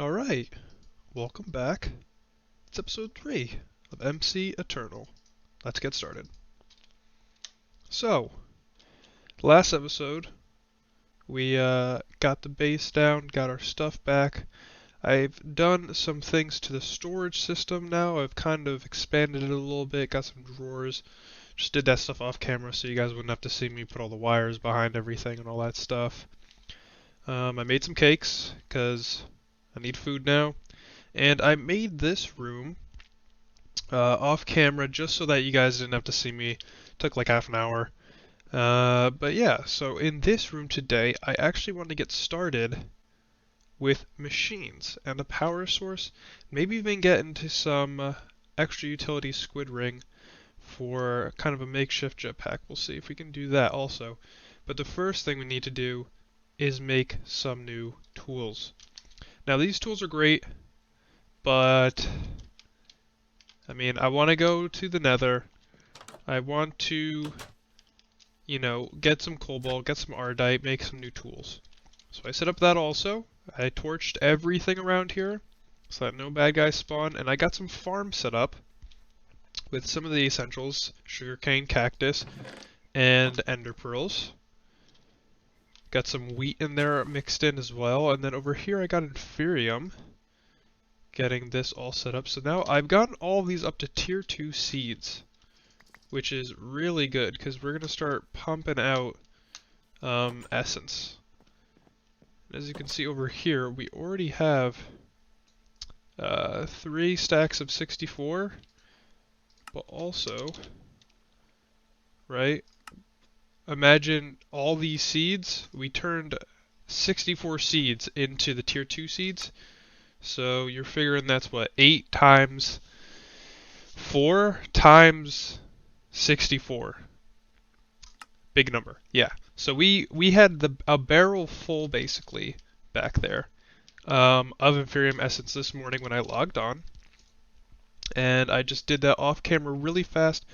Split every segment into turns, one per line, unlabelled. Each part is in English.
Alright, welcome back. It's episode 3 of MC Eternal. Let's get started. So, last episode, we got the base down, got our stuff back. I've done some things to the storage system now. I've kind of expanded it a little bit, got some drawers. Just did that stuff off camera so you guys wouldn't have to see me put all the wires behind everything and all that stuff. I made some cakes, because I need food now. And I made this room off camera just so that you guys didn't have to see me. Took like half an hour. But yeah, so in this room today, I actually want to get started with machines and a power source. Maybe even get into some extra utility squid ring for kind of a makeshift jetpack. We'll see if we can do that also. But the first thing we need to do is make some new tools. Now these tools are great, but I mean, I want to go to the Nether. I want to, get some cobalt, get some ardite, make some new tools. So I set up that also. I torched everything around here so that no bad guys spawn, and I got some farms set up with some of the essentials: sugarcane, cactus, and ender pearls. Got some wheat in there mixed in as well, and then over here I got inferium. Getting this all set up. So now I've gotten all of these up to tier 2 seeds, which is really good because we're going to start pumping out essence. As you can see over here, we already have 3 stacks of 64, but also, right, imagine all these seeds, we turned 64 seeds into the tier 2 seeds. So you're figuring that's what, 8 times 4 times 64. Big number, yeah. So we had a barrel full basically back there of inferium essence this morning when I logged on, and I just did that off camera really fast.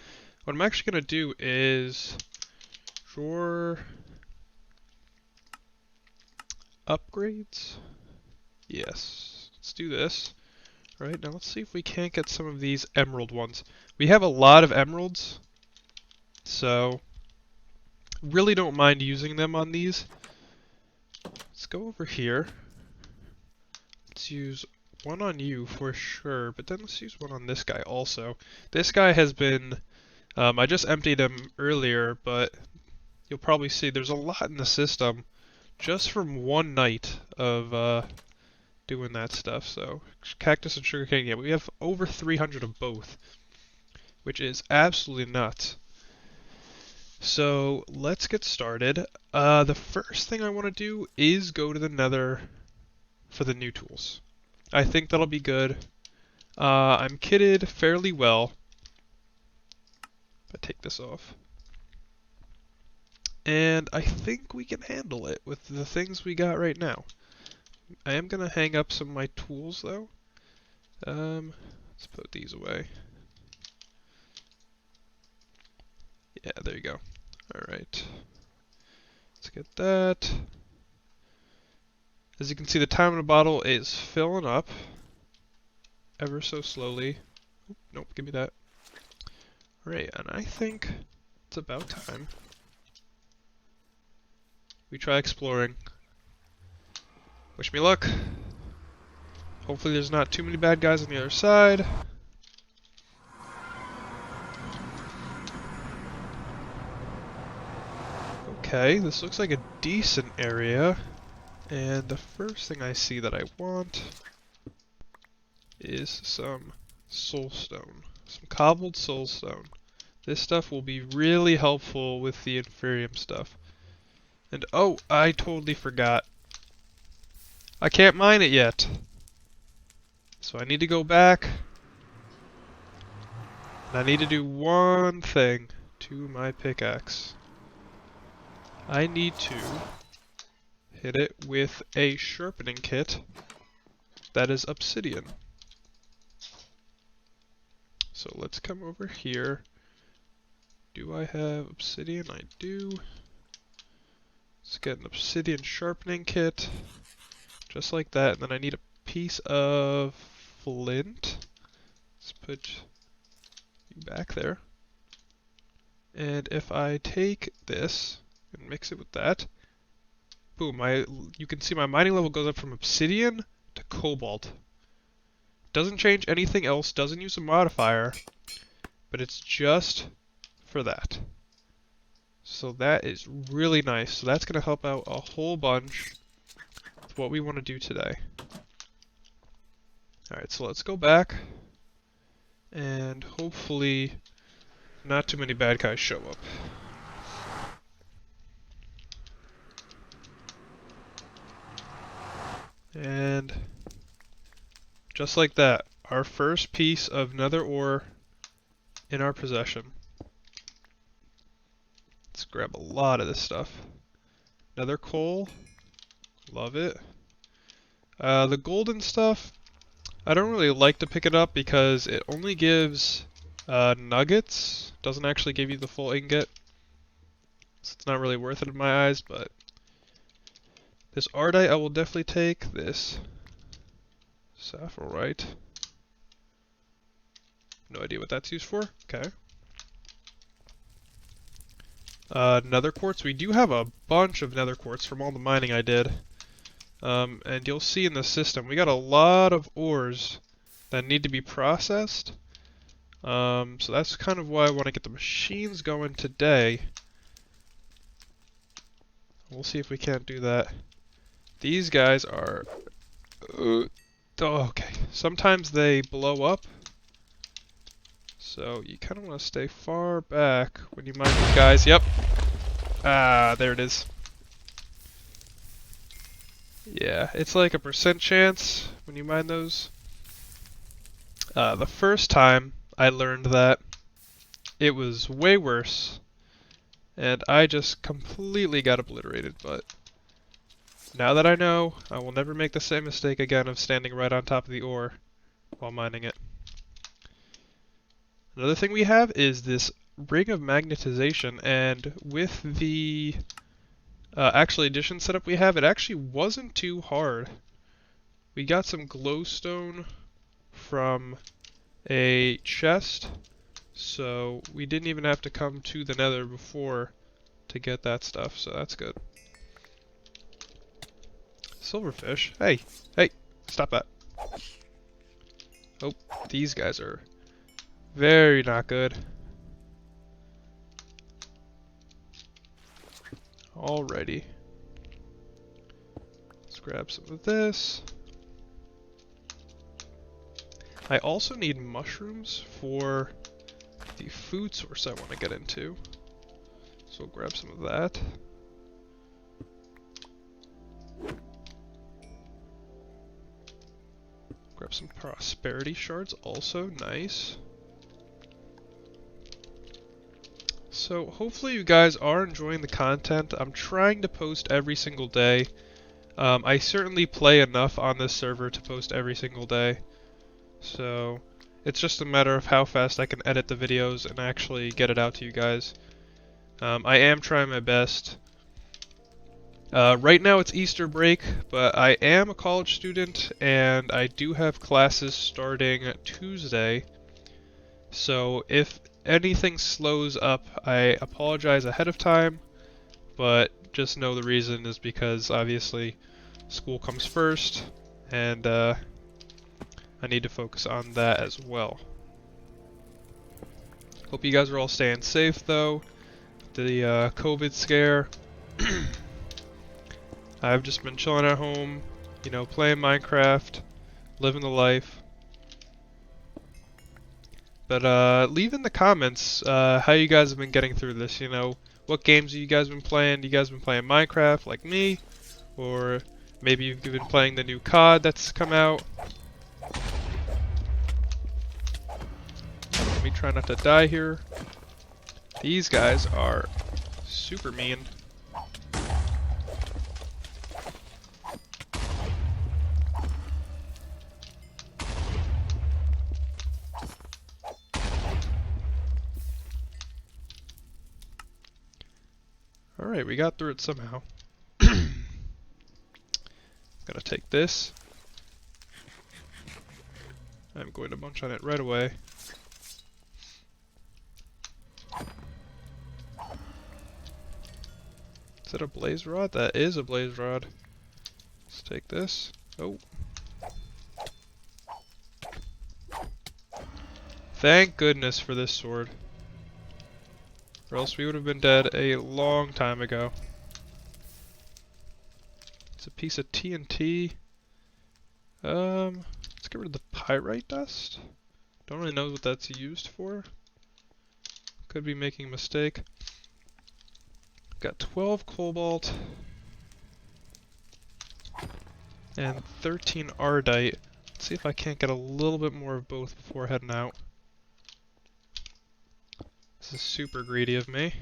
What I'm actually gonna do is drawer upgrades. Yes. Let's do this. Right, now let's see if we can't get some of these emerald ones. We have a lot of emeralds, so really don't mind using them on these. Let's go over here. Let's use one on you for sure, but then let's use one on this guy also. This guy has been, I just emptied him earlier, but you'll probably see there's a lot in the system just from one night of doing that stuff. So cactus and sugarcane, yeah, we have over 300 of both, which is absolutely nuts. So let's get started. The first thing I want to do is go to the Nether for the new tools. I think that'll be good. I'm kitted fairly well. If I take this off. And I think we can handle it with the things we got right now. I am going to hang up some of my tools, though. Let's put these away. Yeah, there you go. Alright. Let's get that. As you can see, the time in the bottle is filling up. Ever so slowly. Oop, nope, give me that. Alright, and I think it's about time we try exploring. Wish me luck. Hopefully there's not too many bad guys on the other side. Okay, this looks like a decent area. And the first thing I see that I want is some soulstone. Some cobbled soulstone. This stuff will be really helpful with the inferium stuff. And oh, I totally forgot. I can't mine it yet. So I need to go back. And I need to do one thing to my pickaxe. I need to hit it with a sharpening kit that is obsidian. So let's come over here. Do I have obsidian? I do. Let's get an obsidian sharpening kit. Just like that. And then I need a piece of flint. Let's put you back there. And if I take this and mix it with that, boom, you can see my mining level goes up from obsidian to cobalt. Doesn't change anything else, doesn't use a modifier, but it's just for that. So that is really nice. So that's going to help out a whole bunch with what we want to do today. Alright, so let's go back, and hopefully not too many bad guys show up. And just like that, our first piece of nether ore in our possession. Let's grab a lot of this stuff. Nether coal, love it. The golden stuff, I don't really like to pick it up because it only gives nuggets, doesn't actually give you the full ingot. So it's not really worth it in my eyes, but this ardite I will definitely take. This sapphirite. No idea what that's used for. Okay. Nether quartz. We do have a bunch of nether quartz from all the mining I did. And you'll see in the system, we got a lot of ores that need to be processed. So that's kind of why I want to get the machines going today. We'll see if we can't do that. These guys are... okay. Sometimes they blow up. So you kind of want to stay far back when you mine these guys. Yep. Ah, there it is. Yeah, it's like a % chance when you mine those. The first time I learned that, it was way worse. And I just completely got obliterated, but now that I know, I will never make the same mistake again of standing right on top of the ore while mining it. Another thing we have is this ring of magnetization, and with the actual addition setup we have, it actually wasn't too hard. We got some glowstone from a chest, so we didn't even have to come to the nether before to get that stuff, so that's good. Silverfish. Hey, stop that. Oh, these guys are very not good. Alrighty. Let's grab some of this. I also need mushrooms for the food source I want to get into. So we'll grab some of that. Grab some prosperity shards also, nice. So hopefully you guys are enjoying the content. I'm trying to post every single day. I certainly play enough on this server to post every single day. So it's just a matter of how fast I can edit the videos and actually get it out to you guys. I am trying my best. Right now it's Easter break, but I am a college student and I do have classes starting Tuesday. So if anything slows up, I apologize ahead of time, but just know the reason is because obviously school comes first, and I need to focus on that as well. Hope you guys are all staying safe though. The COVID scare. I've just been chilling at home, you know, playing Minecraft, living the life. But leave in the comments how you guys have been getting through this, you know. What games have you guys been playing? You guys been playing Minecraft like me? Or maybe you've been playing the new COD that's come out? Let me try not to die here. These guys are super mean. Alright, we got through it somehow. Gonna take this. I'm going to munch on it right away. Is that a blaze rod? That is a blaze rod. Let's take this. Oh. Thank goodness for this sword. Or else we would have been dead a long time ago. It's a piece of TNT. Let's get rid of the pyrite dust. Don't really know what that's used for. Could be making a mistake. Got 12 cobalt and 13 ardite. Let's see if I can't get a little bit more of both before heading out. This is super greedy of me.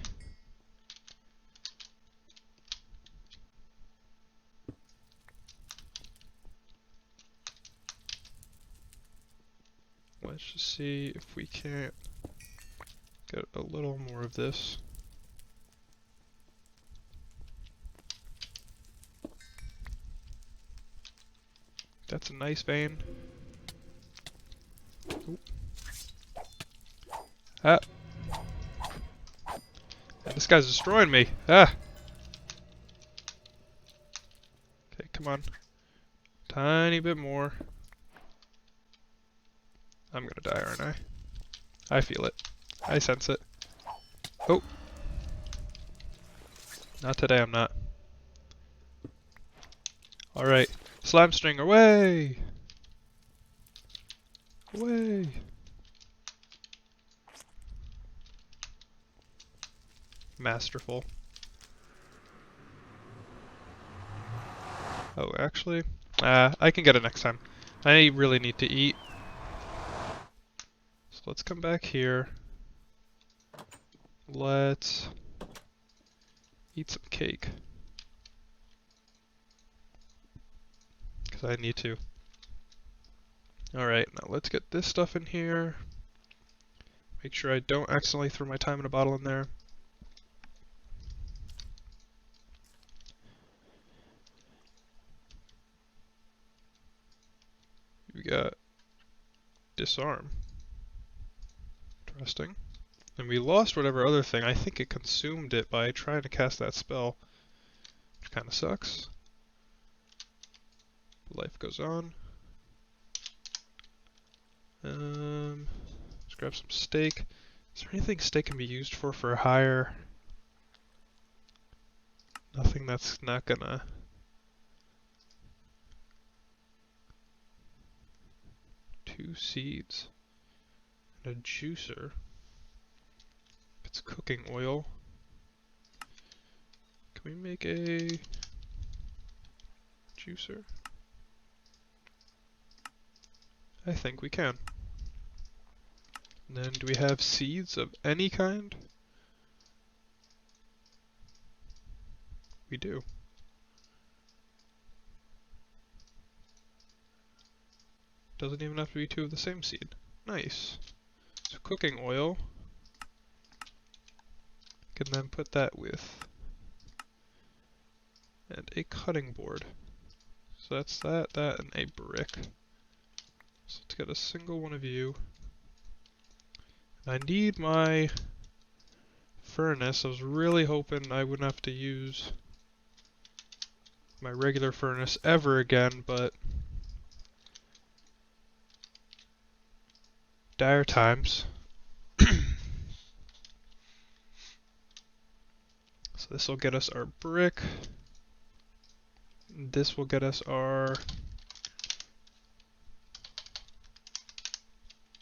Let's just see if we can't get a little more of this. That's a nice vein. Oop. Ah. And this guy's destroying me. Ah. Okay, come on. Tiny bit more. I'm gonna die, aren't I? I feel it. I sense it. Oh. Not today, I'm not. Alright. Slime string, away! Away! Masterful. Oh, actually, I can get it next time. I really need to eat. So let's come back here. Let's eat some cake. Because I need to. Alright, now let's get this stuff in here. Make sure I don't accidentally throw my time in a bottle in there. We got disarm. Interesting. And we lost whatever other thing. I think it consumed it by trying to cast that spell. Which kind of sucks. Life goes on. Let's grab some steak. Is there anything steak can be used for higher? Nothing that's not gonna... Two seeds. And a juicer. It's cooking oil. Can we make a juicer? I think we can. And then do we have seeds of any kind? We do. Doesn't even have to be two of the same seed. Nice. So cooking oil. Can then put that with and a cutting board. So that's that, and a brick. So let's get a single one of you. I need my furnace. I was really hoping I wouldn't have to use my regular furnace ever again, but dire times. So this will get us our brick. This will get us our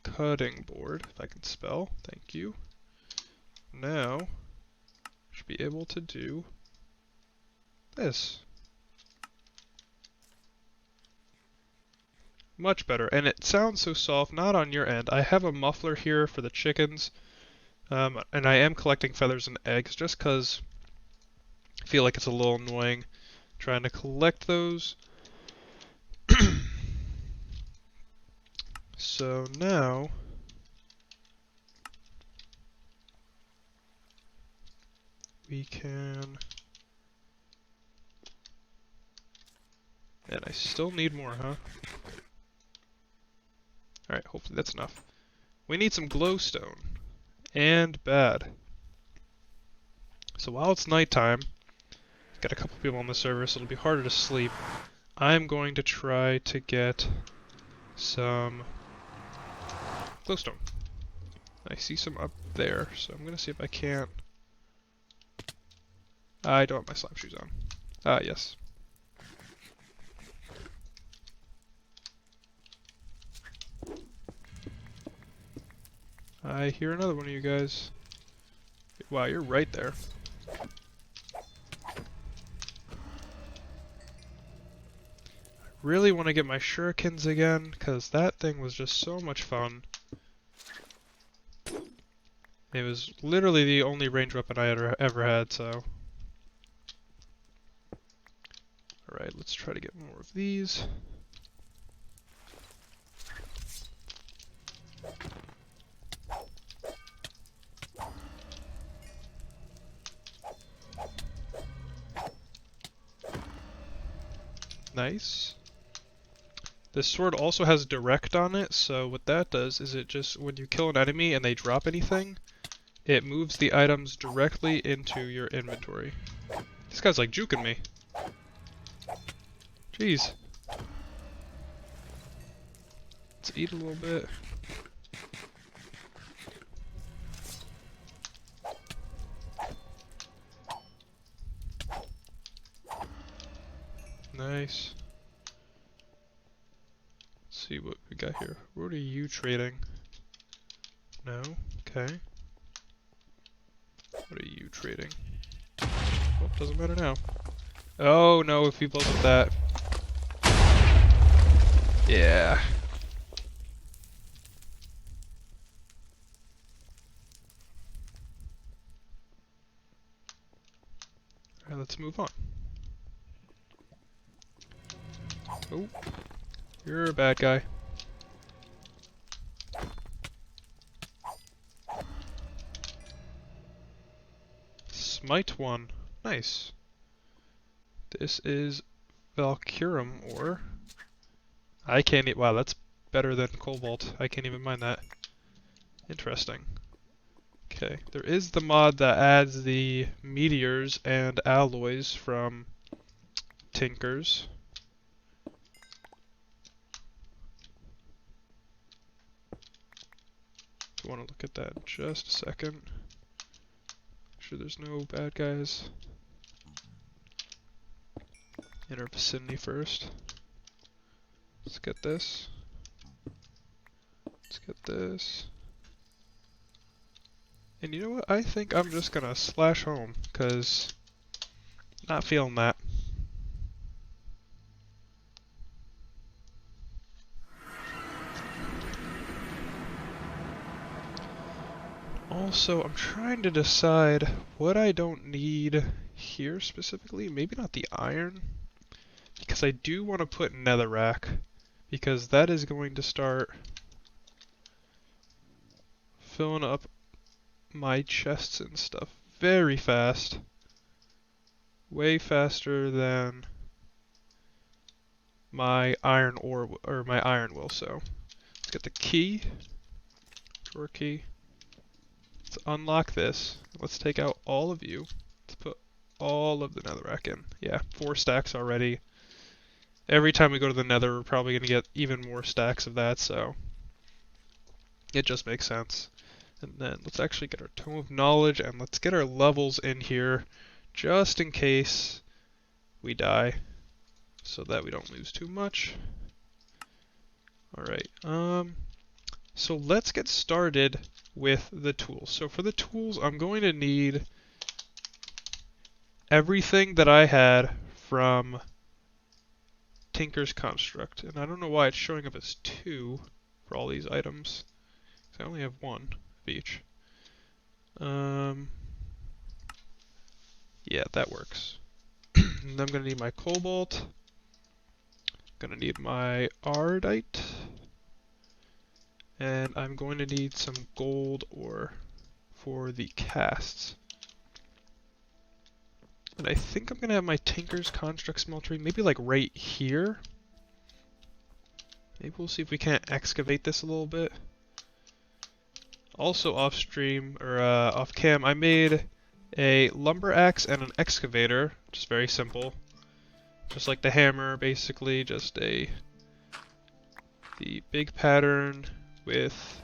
cutting board, if I can spell. Thank you. Now, should be able to do this. Much better, and it sounds so soft, not on your end. I have a muffler here for the chickens, and I am collecting feathers and eggs just because I feel like it's a little annoying trying to collect those. So now, we can, and I still need more, huh? Alright, That's enough. We need some glowstone. And bad. So while it's nighttime, got a couple people on the server, so it'll be harder to sleep. I'm going to try to get some glowstone. I see some up there, so I'm gonna see if I can't. I don't have my slime shoes on. Ah, yes. I hear another one of you guys. Wow, you're right there. I really want to get my shurikens again, because that thing was just so much fun. It was literally the only range weapon I ever had, so... Alright, let's try to get more of these. Nice. This sword also has direct on it, so what that does is it just, when you kill an enemy and they drop anything, it moves the items directly into your inventory. This guy's like juking me. Jeez. Let's eat a little bit. Nice. Let's see what we got here. What are you trading? No? Okay. What are you trading? Oh, doesn't matter now. Oh no, if he blows up that. Yeah. Alright, let's move on. Oh, you're a bad guy. Smite one. Nice. This is Valkyrum ore. I can't eat. Wow, that's better than Cobalt. I can't even mind that. Interesting. Okay, there is the mod that adds the meteors and alloys from Tinkers. I want to look at that in just a second. Make sure there's no bad guys in our vicinity first. Let's get this. Let's get this. And you know what? I think I'm just gonna slash home, cause not feeling that. Also, I'm trying to decide what I don't need here specifically. Maybe not the iron, because I do want to put netherrack, because that is going to start filling up my chests and stuff very fast. Way faster than my iron ore, or my iron will, so. Let's get the key. Drawer key. Let's unlock this. Let's take out all of you. Let's put all of the netherrack in. Yeah, 4 stacks already. Every time we go to the nether, we're probably going to get even more stacks of that, so it just makes sense. And then let's actually get our Tome of Knowledge, and let's get our levels in here, just in case we die, so that we don't lose too much. Alright, so let's get started with the tools. So for the tools, I'm going to need everything that I had from Tinker's Construct. And I don't know why it's showing up as 2 for all these items. I only have 1 of each. Yeah, that works. And I'm going to need my cobalt. Going to need my ardite. And I'm going to need some gold ore for the casts. And I think I'm going to have my Tinker's Construct smeltery maybe like right here. Maybe we'll see if we can't excavate this a little bit. Also off stream, or off cam, I made a lumber axe and an excavator, which is very simple. Just like the hammer, basically, just the big pattern with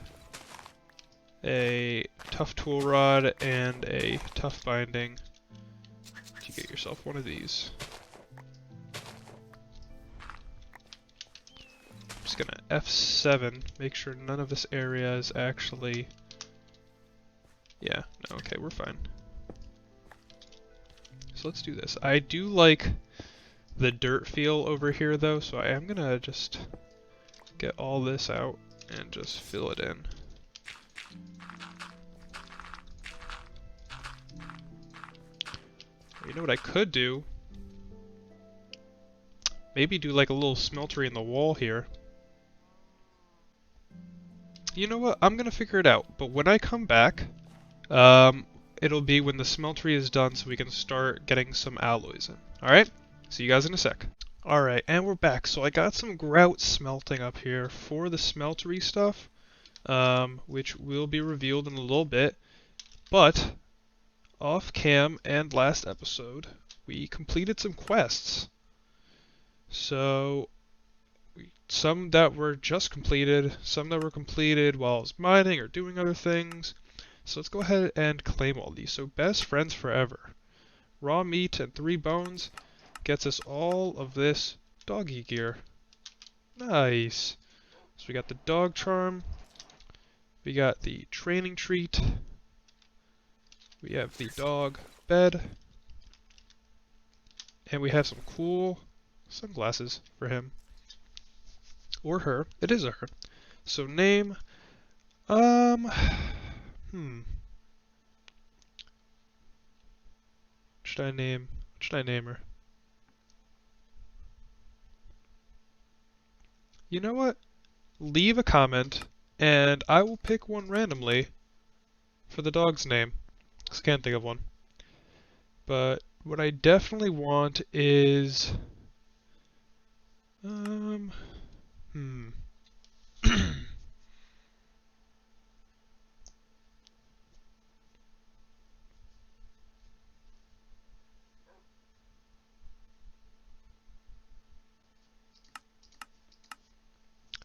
a tough tool rod and a tough binding to get yourself one of these. I'm just gonna F7, make sure none of this area is actually... Yeah, no, okay, we're fine. So let's do this. I do like the dirt feel over here though, so I am gonna just get all this out and just fill it in. You know what I could do? Maybe do like a little smeltery in the wall here. You know what? I'm gonna figure it out, but when I come back, it'll be when the smeltery is done so we can start getting some alloys in. Alright? See you guys in a sec. Alright, and we're back. So I got some grout smelting up here for the smeltery stuff, which will be revealed in a little bit. But, off cam and last episode, we completed some quests. So, some that were just completed, some that were completed while I was mining or doing other things. So let's go ahead and claim all these. So best friends forever. Raw meat and 3 bones gets us all of this doggy gear. Nice. So we got the dog charm. We got the training treat. We have the dog bed. And we have some cool sunglasses for him. Or her. It is a her. So name. What should I name? What should I name her? You know what? Leave a comment, and I will pick one randomly for the dog's name. 'Cause I can't think of one. But what I definitely want is...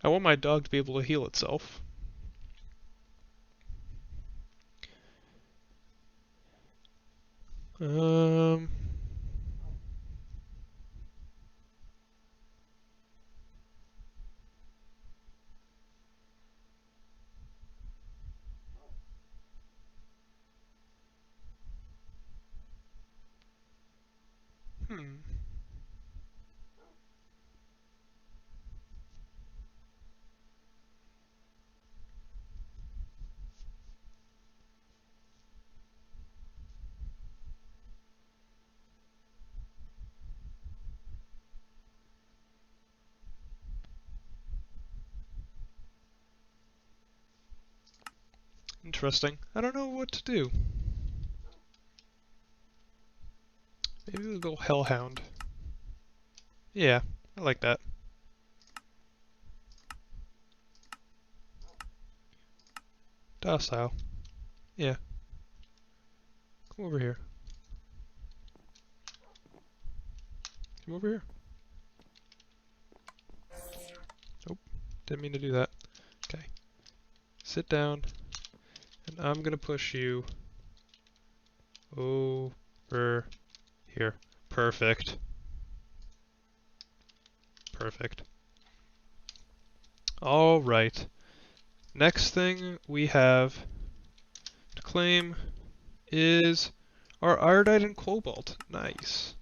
I want my dog to be able to heal itself. Interesting. I don't know what to do. Maybe a little hellhound. Yeah, I like that. Docile. Yeah. Come over here. Come over here. Nope. Didn't mean to do that. Okay. Sit down. And I'm gonna push you over here. Perfect. Perfect. Alright. Next thing we have to claim is our iodide and cobalt. Nice.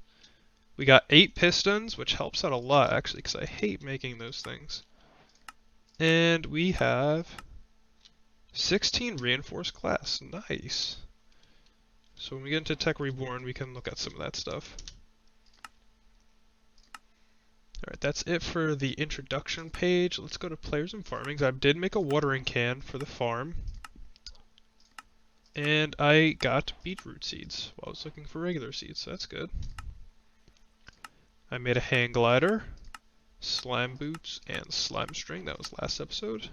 We got 8 pistons, which helps out a lot actually, because I hate making those things. And we have 16 reinforced glass. Nice. So when we get into Tech Reborn, we can look at some of that stuff. Alright, that's it for the introduction page. Let's go to Players and Farmings. I did make a watering can for the farm. And I got beetroot seeds while I was looking for regular seeds, so that's good. I made a hang glider, slime boots, and slime string. That was last episode.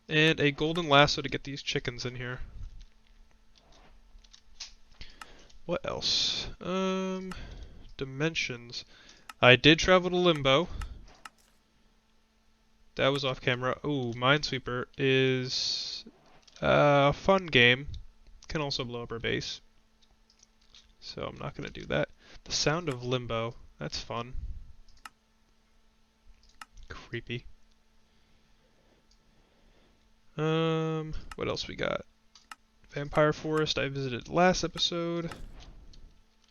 And a golden lasso to get these chickens in here. What else? Dimensions. I did travel to Limbo. That was off camera. Ooh, Minesweeper is a fun game. Can also blow up our base. So I'm not going to do that. The sound of Limbo. That's fun. Creepy. What else we got? Vampire Forest I visited last episode.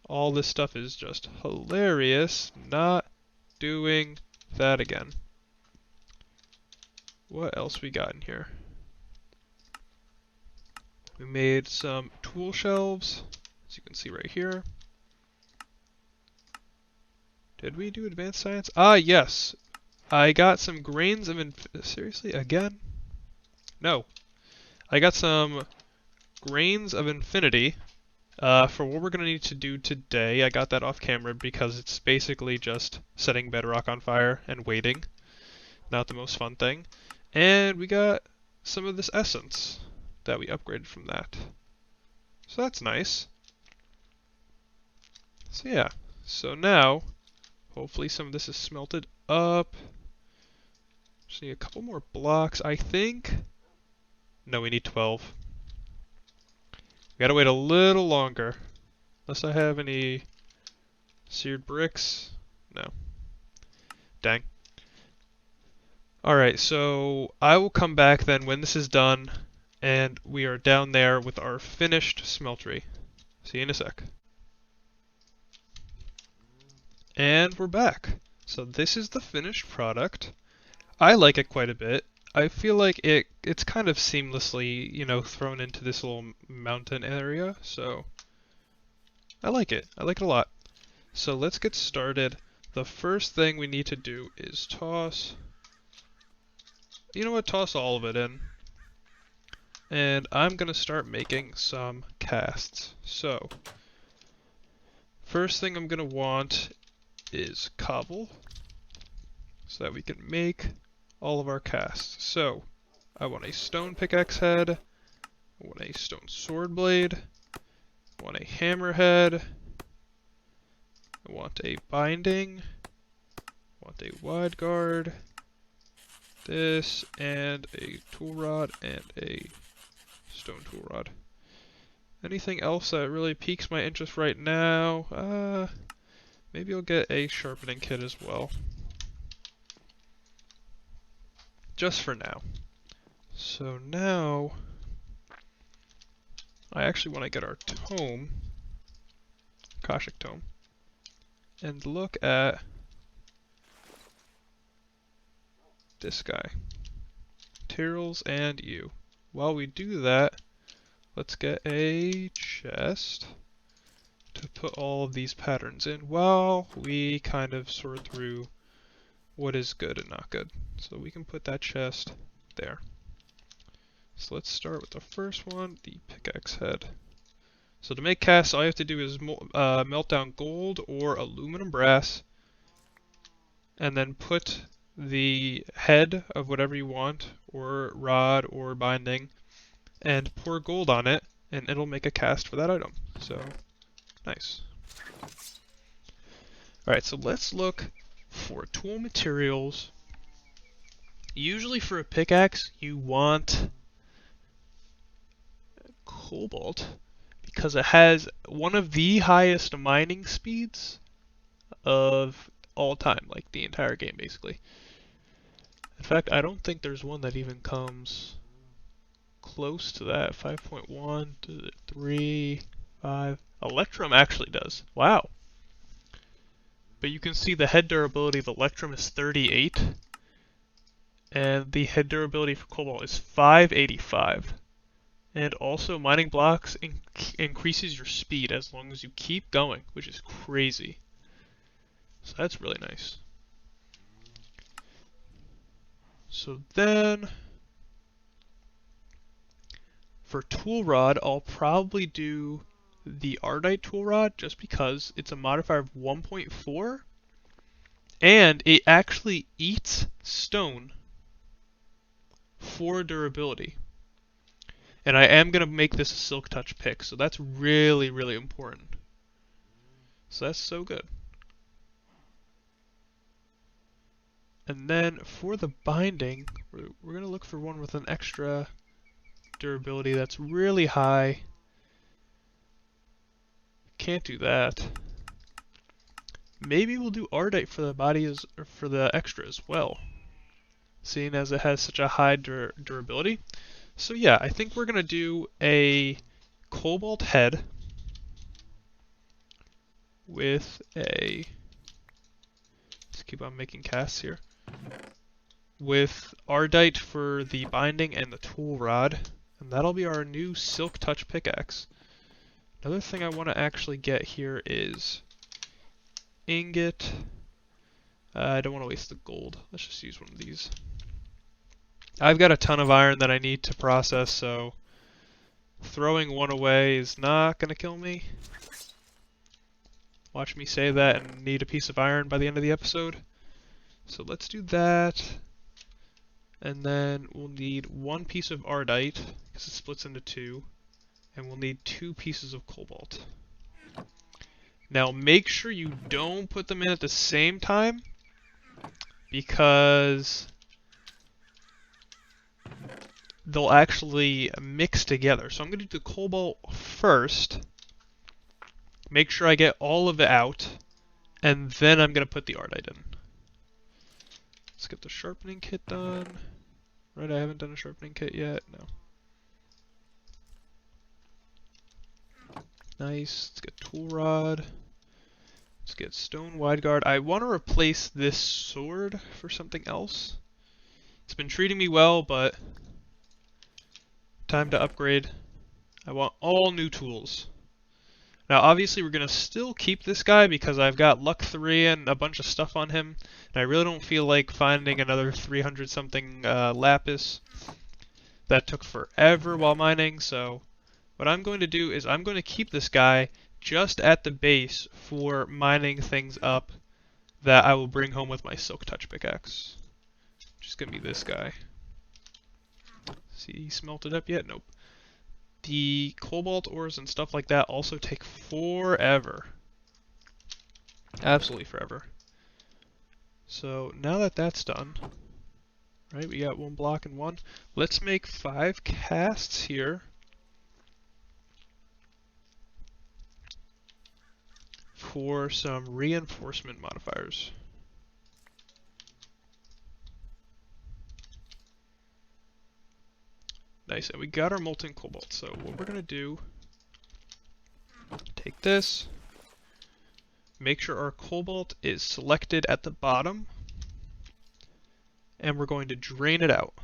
All this stuff is just hilarious. Not doing that again. What else we got in here? We made some tool shelves, as you can see right here. Did we do advanced science? Ah, yes. I got some grains of seriously again? No. I got some grains of infinity for what we're going to need to do today. I got that off camera because it's basically just setting bedrock on fire and waiting. Not the most fun thing. And we got some of this essence that we upgraded from that. So that's nice. So yeah. So now, hopefully some of this is smelted up. Just need a couple more blocks, I think. No, we need 12. We gotta wait a little longer. Unless I have any seared bricks. No. Dang. Alright, so I will come back then when this is done, and we are down there with our finished smeltery. See you in a sec. And we're back. So this is the finished product. I like it quite a bit. I feel like it's kind of seamlessly, you know, thrown into this little mountain area, so I like it. I like it a lot. So let's get started. The first thing we need to do is toss, you know what, toss all of it in. And I'm gonna start making some casts. So, first thing I'm gonna want is cobble, so that we can make all of our casts. So, I want a stone pickaxe head, I want a stone sword blade, I want a hammer head, I want a binding, I want a wide guard, this, and a tool rod, and a stone tool rod. Anything else that really piques my interest right now? Maybe I'll get a sharpening kit as well. Just for now. So now, I actually want to get our tome, Akashic Tome, and look at this guy, materials and you. While we do that, let's get a chest to put all of these patterns in while we kind of sort through what is good and not good. So we can put that chest there. So let's start with the first one, the pickaxe head. So to make casts, all you have to do is melt down gold or aluminum brass, and then put the head of whatever you want, or rod or binding, and pour gold on it, and it'll make a cast for that item. So, nice. Alright, so let's look for tool materials. Usually for a pickaxe, you want cobalt, because it has one of the highest mining speeds of all time, like the entire game basically. In fact, I don't think there's one that even comes close to that. 5.1 to 3, 5. Electrum actually does. Wow. But you can see the head durability of Electrum is 38, and the head durability for Cobalt is 585. And also, mining blocks increases your speed as long as you keep going, which is crazy. So that's really nice. So then, for tool rod, I'll probably do the Ardite tool rod just because it's a modifier of 1.4, And it actually eats stone for durability. And I am going to make this a Silk Touch pick, so that's really, really important. So that's so good. And then for the binding, we're going to look for one with an extra durability that's really high. Can't do that. Maybe we'll do Ardite for the body or for the extra as well, seeing as it has such a high durability. So yeah, I think we're going to do a Cobalt head with a... Let's keep on making casts here. With Ardite for the binding and the tool rod, and that'll be our new Silk Touch pickaxe. Another thing I want to actually get here is ingot. I don't want to waste the gold. Let's just use one of these. I've got a ton of iron that I need to process, so throwing one away is not going to kill me. Watch me say that and need a piece of iron by the end of the episode. So let's do that. And then we'll need one piece of Ardite, because it splits into two. And we'll need 2 pieces of cobalt. Now make sure you don't put them in at the same time, because they'll actually mix together. So I'm going to do the cobalt first, make sure I get all of it out, and then I'm going to put the Ardite in. Let's get the sharpening kit done. Right, I haven't done a sharpening kit yet. No. Nice. Let's get tool rod. Let's get stone wide guard. I want to replace this sword for something else. It's been treating me well, but time to upgrade. I want all new tools. Now obviously we're going to still keep this guy because I've got luck 3 and a bunch of stuff on him. And I really don't feel like finding another 300 something lapis. That took forever while mining, so what I'm going to do is I'm going to keep this guy just at the base for mining things up that I will bring home with my Silk Touch pickaxe. Just gonna be this guy. See, he smelted up yet? Nope. The cobalt ores and stuff like that also take forever. Absolutely forever. So now that that's done, right, we got 1 block and 1. Let's make 5 casts here. For some reinforcement modifiers. Nice, and we got our molten cobalt. So what we're gonna do, take this, make sure our cobalt is selected at the bottom, and we're going to drain it out.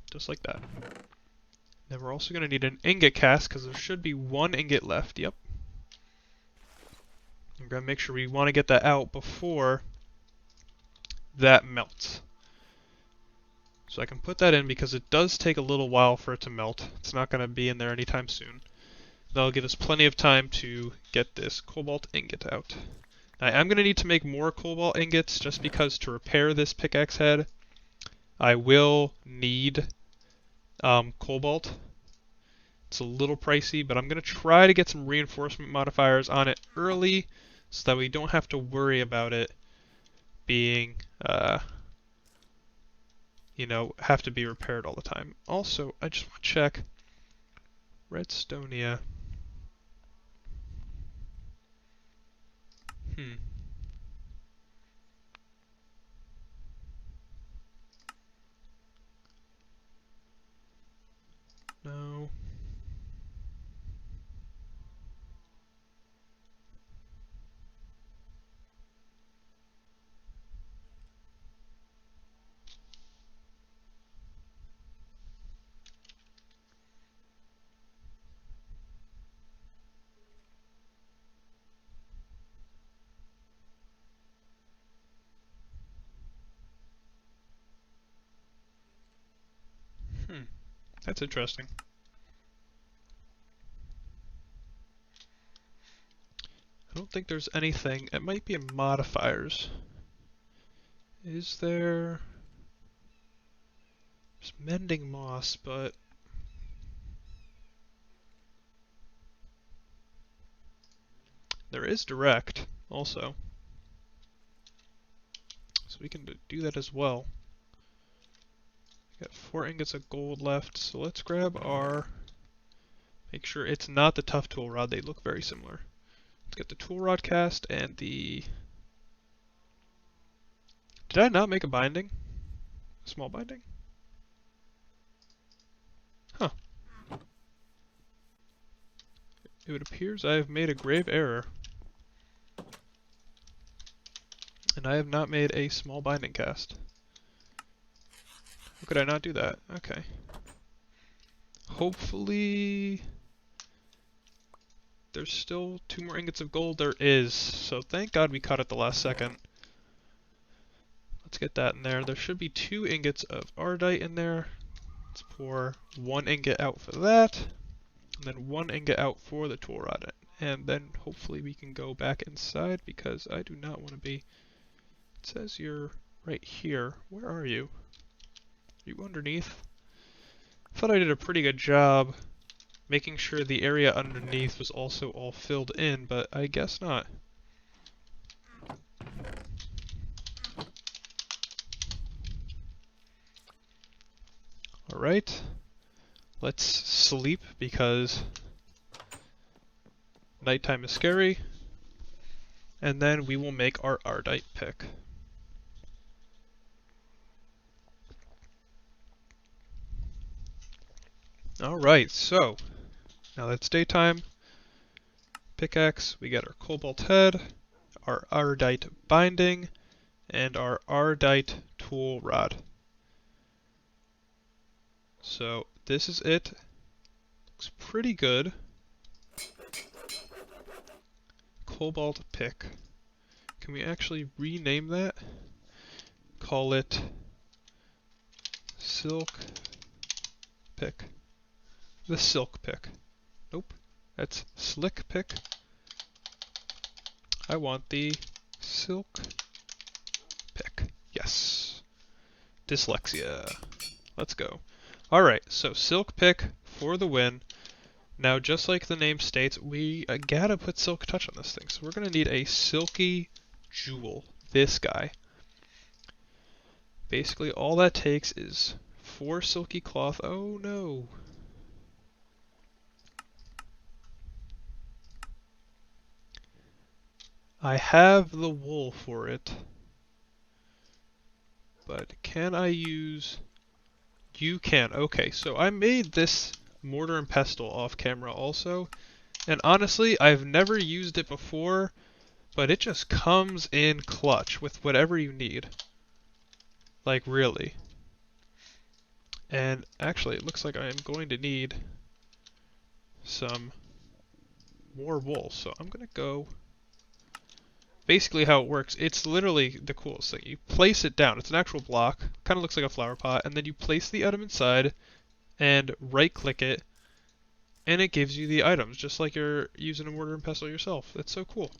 Just like that. Then we're also gonna need an ingot cast, because there should be 1 ingot left, yep. We're gonna make sure we want to get that out before that melts. So I can put that in because it does take a little while for it to melt. It's not going to be in there anytime soon. That'll give us plenty of time to get this cobalt ingot out. Now, I'm going to need to make more cobalt ingots just because to repair this pickaxe head, I will need cobalt. It's a little pricey, but I'm going to try to get some reinforcement modifiers on it early so that we don't have to worry about it being you know, have to be repaired all the time. Also, I just want to check Redstonia. No. That's interesting. I don't think there's anything. It might be in modifiers. Is there... There's mending moss, but... There is direct, also. So we can do that as well. We got 4 ingots of gold left, so let's grab our... Make sure it's not the tough tool rod, they look very similar. Let's get the tool rod cast and the... Did I not make a binding? A small binding? Huh. It appears I have made a grave error. And I have not made a small binding cast. How could I not do that? Okay. Hopefully... There's still 2 more ingots of gold. There is. So thank God we caught it the last second. Let's get that in there. There should be 2 ingots of ardite in there. Let's pour 1 ingot out for that. And then 1 ingot out for the tool rod. And then hopefully we can go back inside because I do not want to be... It says you're right here. Where are you? Are you underneath? I thought I did a pretty good job making sure the area underneath was also all filled in, but I guess not. Alright, let's sleep because nighttime is scary, and then we will make our ardite pick. Alright, so now that it's daytime, pickaxe, we get our cobalt head, our ardite binding, and our ardite tool rod. So this is it. Looks pretty good. Cobalt pick. Can we actually rename that? Call it silk pick. The silk pick. Nope. That's slick pick. I want the silk pick. Yes. Dyslexia. Let's go. Alright, so silk pick for the win. Now, just like the name states, we gotta put silk touch on this thing. So we're gonna need a silky jewel. This guy. Basically, all that takes is 4 silky cloth. Oh no. I have the wool for it. But can I use... You can. Okay, so I made this mortar and pestle off camera also. And honestly, I've never used it before, but it just comes in clutch with whatever you need. Like, really. And actually, it looks like I am going to need some more wool. So I'm going to go... Basically how it works, it's literally the coolest thing. You place it down, it's an actual block, kind of looks like a flower pot, and then you place the item inside and right click it, and it gives you the items, just like you're using a mortar and pestle yourself. That's so cool.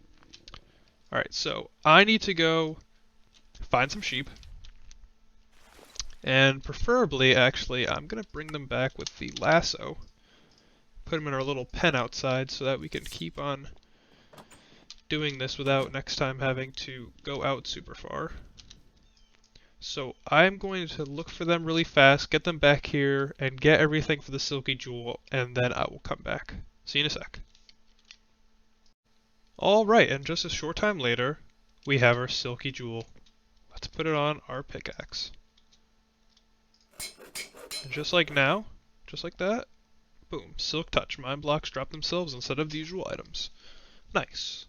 Alright, so I need to go find some sheep, and preferably, actually, I'm going to bring them back with the lasso, put them in our little pen outside so that we can keep on doing this without next time having to go out super far. So I'm going to look for them really fast, get them back here, and get everything for the silky jewel, and then I will come back. See you in a sec. Alright, and just a short time later, we have our silky jewel. Let's put it on our pickaxe. And just like now, just like that, boom, silk touch. Mine blocks drop themselves instead of the usual items. Nice.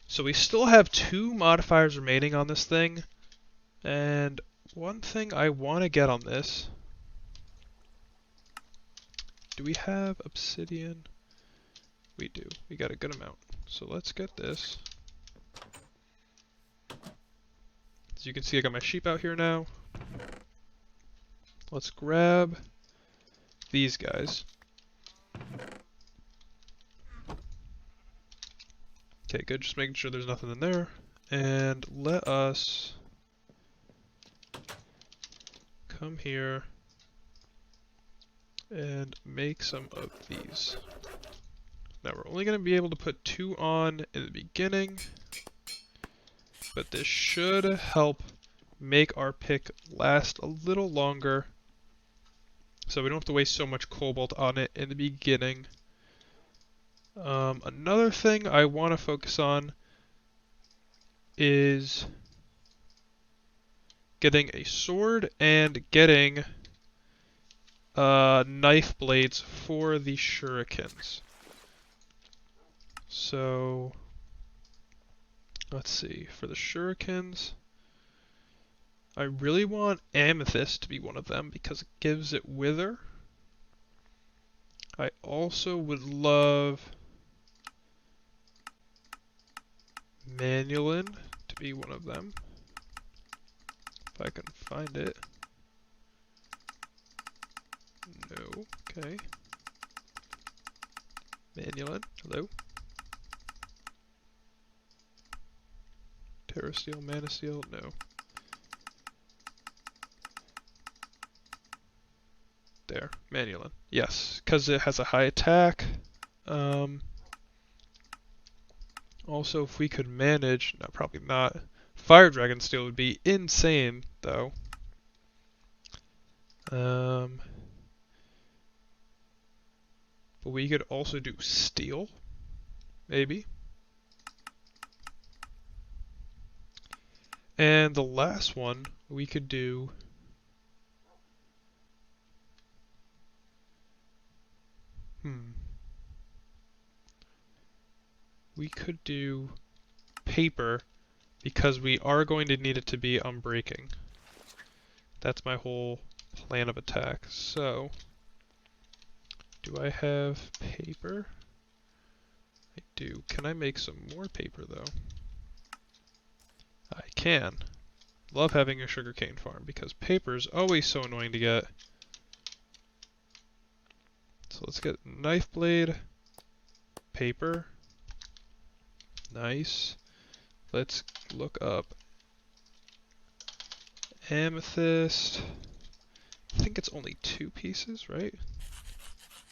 So we still have 2 modifiers remaining on this thing, and one thing I want to get on this, do we have obsidian? We do, we got a good amount. So let's get this. As you can see, I got my sheep out here now. Let's grab these guys. Okay, good. Just making sure there's nothing in there. And let us come here and make some of these. Now we're only going to be able to put 2 on in the beginning, but this should help make our pick last a little longer, so we don't have to waste so much cobalt on it in the beginning. Another thing I want to focus on is getting a sword and getting knife blades for the shurikens. So let's see, for the shurikens, I really want amethyst to be one of them because it gives it wither. I also would love Manulin to be one of them, if I can find it. No, okay. Manulin, hello. Terrasteel, Manasteel, no. There, Manulin. Yes, because it has a high attack. Also, if we could manage, no, probably not. Fire Dragon Steel would be insane, though. But we could also do steel, maybe. And the last one we could do we could do paper because we are going to need it to be unbreaking. That's my whole plan of attack. So, do I have paper? I do. Can I make some more paper though? I can. Love having a sugarcane farm because paper is always so annoying to get. So let's get knife blade, paper. Nice. Let's look up amethyst. I think it's only 2 pieces, right?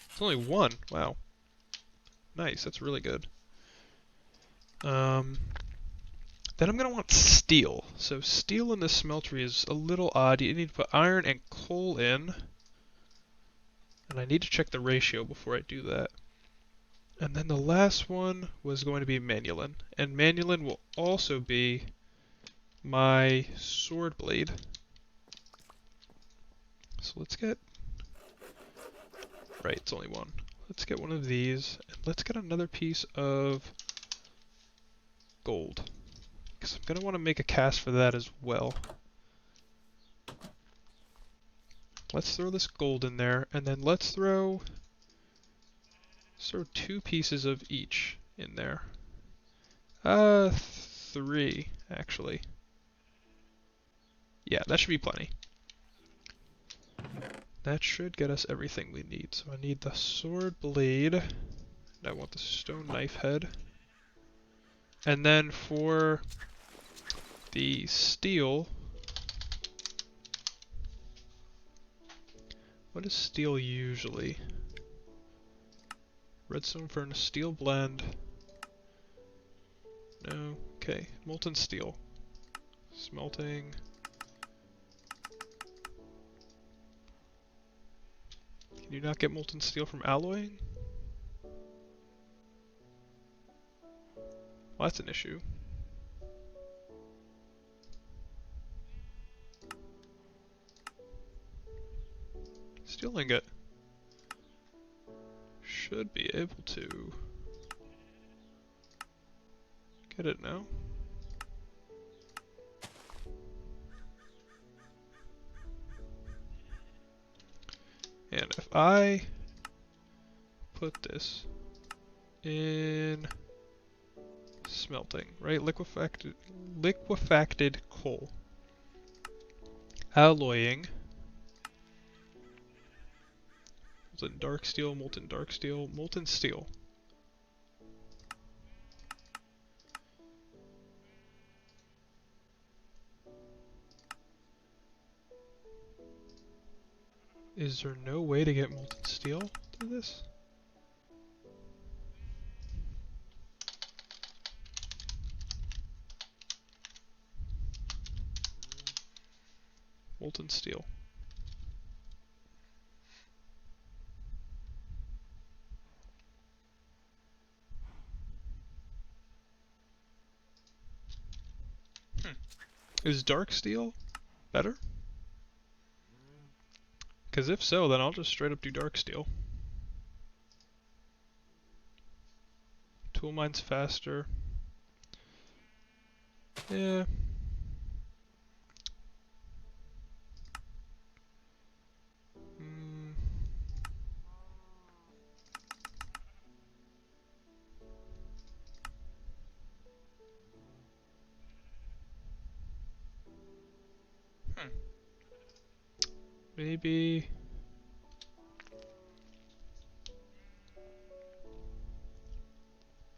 It's only 1. Wow. Nice, that's really good. Then I'm going to want steel. So steel in this smeltery is a little odd. You need to put iron and coal in. And I need to check the ratio before I do that. And then the last one was going to be Manulin. And Manulin will also be my sword blade. So let's get... Right, it's only 1. Let's get one of these. And let's get another piece of gold. Because I'm going to want to make a cast for that as well. Let's throw this gold in there, and then let's throw 2 pieces of each in there. 3, actually. Yeah, that should be plenty. That should get us everything we need. So I need the sword blade, and I want the stone knife head. And then for the steel, what is steel usually? Redstone furnace, steel blend. No, okay, molten steel. Smelting. Can you not get molten steel from alloying? Well, that's an issue. Steel ingot. Should be able to get it now. And if I put this in smelting, right? Liquefacted coal. Alloying. Molten dark steel, molten dark steel, molten steel. Is there no way to get molten steel through this? Molten steel. Is dark steel better? Because if so, then I'll just straight up do dark steel. Tool mine's faster. Yeah. Mm. Maybe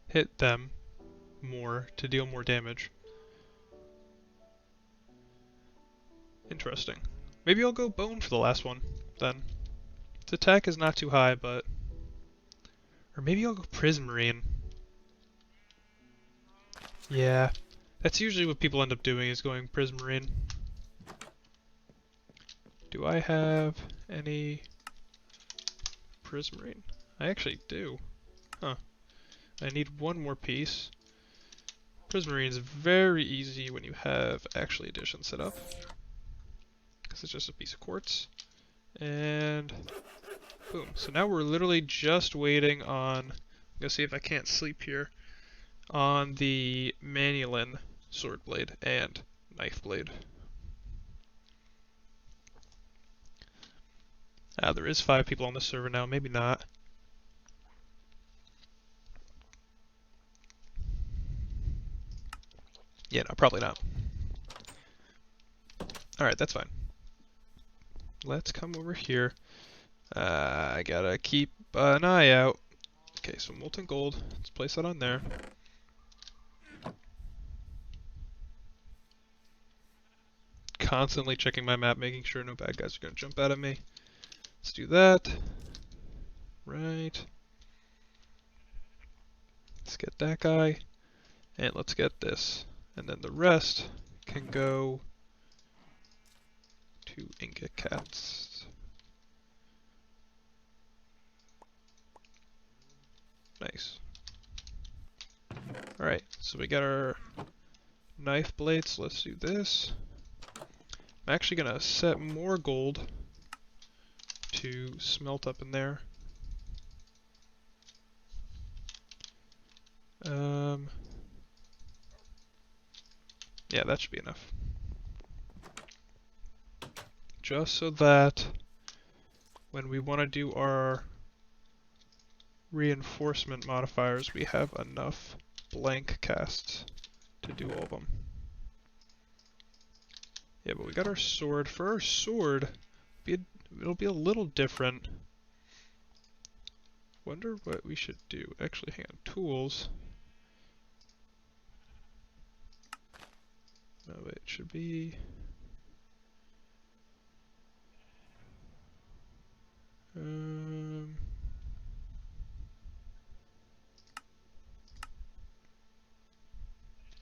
hit them more to deal more damage. Interesting. Maybe I'll go bone for the last one, then. Its attack is not too high, but... Or maybe I'll go Prismarine. Yeah. That's usually what people end up doing, is going Prismarine. Do I have any Prismarine? I actually do. Huh. I need one more piece. Prismarine is very easy when you have actually addition set up, because it's just a piece of quartz. And boom. So now we're literally just waiting on, I'm gonna see if I can't sleep here, on the Manulin sword blade and knife blade. There is 5 people on the server now, maybe not. Yeah, no, probably not. Alright, that's fine. Let's come over here. I gotta keep an eye out. Okay, so molten gold. Let's place that on there. Constantly checking my map, making sure no bad guys are gonna jump out at me. Let's do that. Right. Let's get that guy. And let's get this. And then the rest can go to Ingot Cats. Nice. Alright, so we got our knife blades. Let's do this. I'm actually gonna set more gold to smelt up in there. Yeah, that should be enough. Just so that when we want to do our reinforcement modifiers, we have enough blank casts to do all of them. Yeah, but we got our sword. For our sword, it'll be a little different. Wonder what we should do. Actually, hang on. Tools. No, wait, it should be...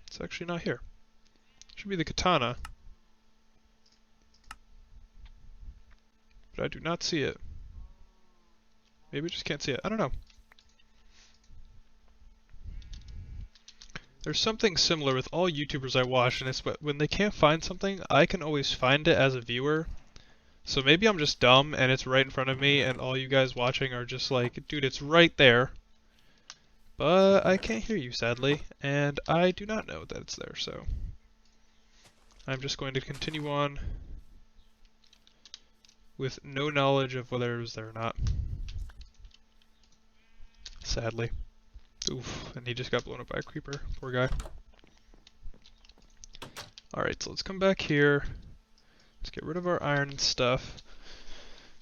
It's actually not here. It should be the katana. But I do not see it. Maybe I just can't see it. I don't know. There's something similar with all YouTubers I watch, and it's when they can't find something, I can always find it as a viewer. So maybe I'm just dumb and it's right in front of me, and all you guys watching are just like, dude, it's right there. But I can't hear you, sadly, and I do not know that it's there, so I'm just going to continue on with no knowledge of whether it was there or not. Sadly. Oof, and he just got blown up by a creeper. Poor guy. Alright, so let's come back here. Let's get rid of our iron and stuff.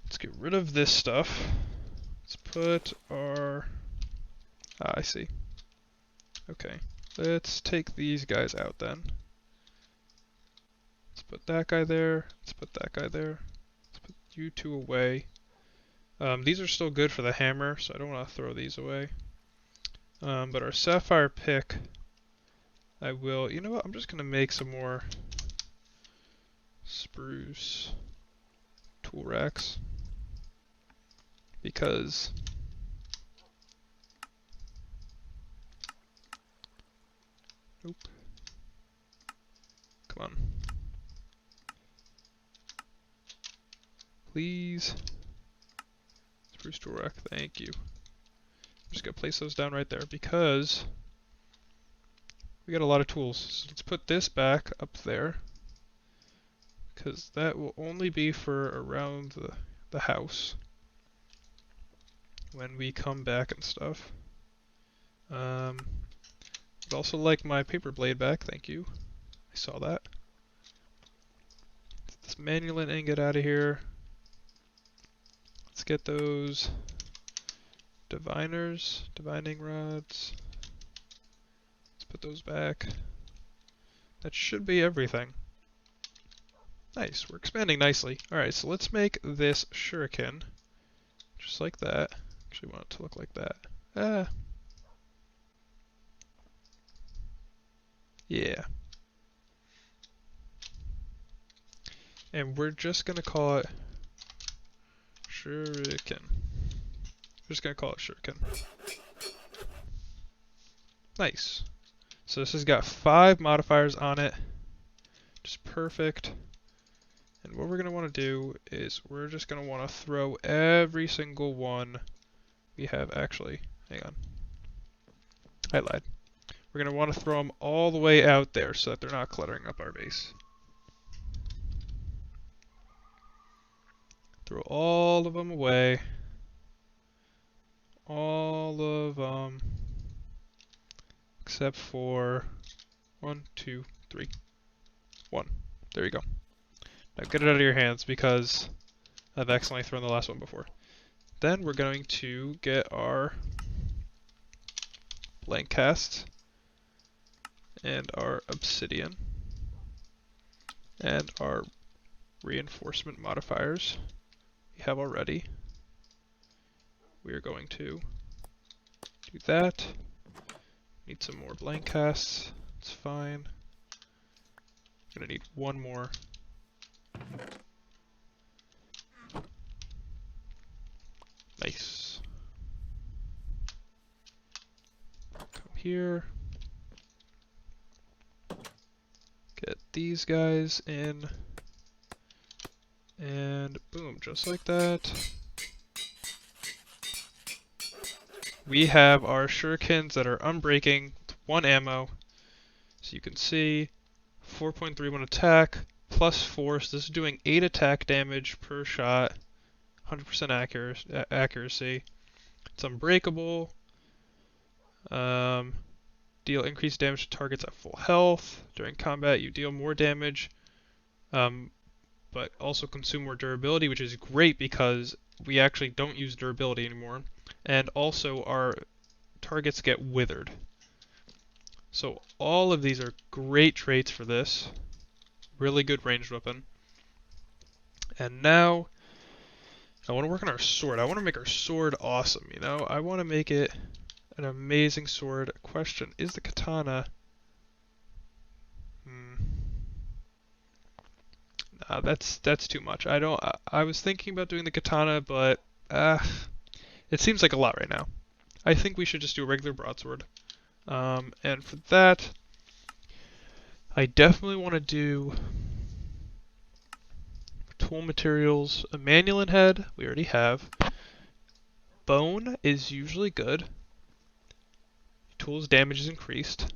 Let's get rid of this stuff. Let's put our... I see. Okay. Let's take these guys out then. Let's put that guy there. Let's put that guy there. Let's put you two away. These are still good for the hammer, so I don't want to throw these away. But our sapphire pick, I will, you know what, I'm just going to make some more spruce tool racks. Because nope. Come on. Please. Spruce tool rack, thank you. I'm just gonna place those down right there because we got a lot of tools. So let's put this back up there, because that will only be for around the house when we come back and stuff. I'd also like my paper blade back, thank you. I saw that. Get this manulin ingot out of here. Let's get those divining rods. Let's put those back. That should be everything. Nice, we're expanding nicely. Alright, so let's make this shuriken. Just like that. Actually want it to look like that. Yeah. And we're just gonna call it shuriken. We're just gonna call it shuriken. Nice. So this has got 5 modifiers on it. Just perfect. And what we're gonna want to do is we're just gonna want to throw every single one we have. Actually, hang on. I lied. We're going to want to throw them all the way out there so that they're not cluttering up our base. Throw all of them away. All of them. Except for 1, 2, 3. 1. There you go. Now get it out of your hands because I've accidentally thrown the last one before. Then we're going to get our blank casts and our obsidian and our reinforcement modifiers we have already. We are going to do that. Need some more blank casts. It's fine. Gonna need one more. Nice. Come here. Get these guys in. And boom, just like that. We have our shurikens that are unbreaking with 1 ammo. So you can see 4.31 attack plus 4, so this is doing 8 attack damage per shot, 100% accuracy. It's unbreakable. Deal increased damage to targets at full health. During combat, you deal more damage, but also consume more durability, which is great because we actually don't use durability anymore. And also our targets get withered. So all of these are great traits for this. Really good ranged weapon. And now I want to work on our sword. I want to make our sword awesome, you know? I want to make it an amazing sword. Question, is the katana... Nah, that's too much. I was thinking about doing the katana, but it seems like a lot right now. I think we should just do a regular broadsword. And for that, I definitely want to do tool materials, a manulin head, we already have. Bone is usually good. Tools damage is increased.